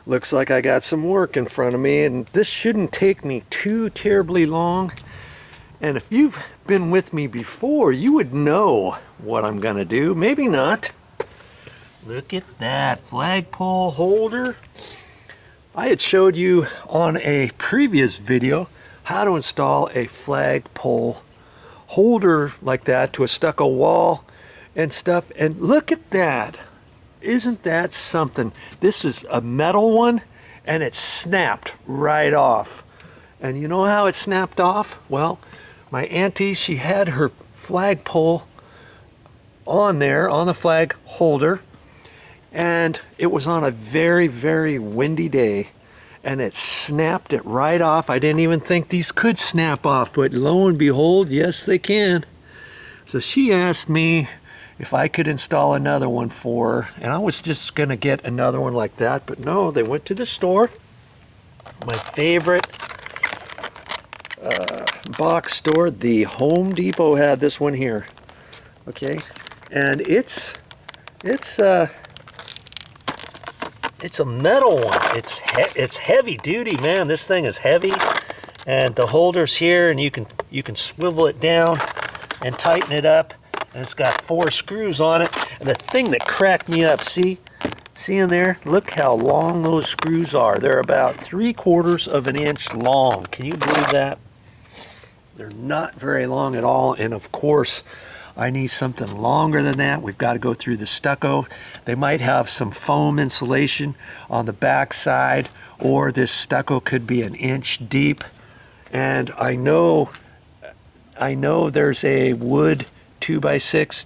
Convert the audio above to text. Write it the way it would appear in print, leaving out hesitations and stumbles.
Looks like I got some work in front of me, and this shouldn't take me too terribly long. And if you've been with me before, you would know what I'm gonna do. Maybe not. Look at that flagpole holder. I had showed you on a previous video how to install a flagpole holder like that to a stucco wall and stuff. And look at that. Isn't that something? This is a metal one, and it snapped right off. And you know how it snapped off? Well, my auntie, she had her flagpole on there, on the flag holder, and it was on a very, very windy day, and it snapped it right off. I didn't even think these could snap off, but lo and behold, yes, they can. So she asked me if I could install another one for her, and I was just gonna get another one like that, but no, they went to the store. My favorite box store, the Home Depot, had this one here. Okay, and it's a metal one. It's heavy duty, man. This thing is heavy, and the holder's here, and you can swivel it down and tighten it up. And it's got 4 screws on it. And the thing that cracked me up, see in there? Look how long those screws are. They're about 3/4 of an inch long. Can you believe that? They're not very long at all. And of course, I need something longer than that. We've got to go through the stucco. They might have some foam insulation on the back side, or this stucco could be an inch deep. And I know there's a wood 2x6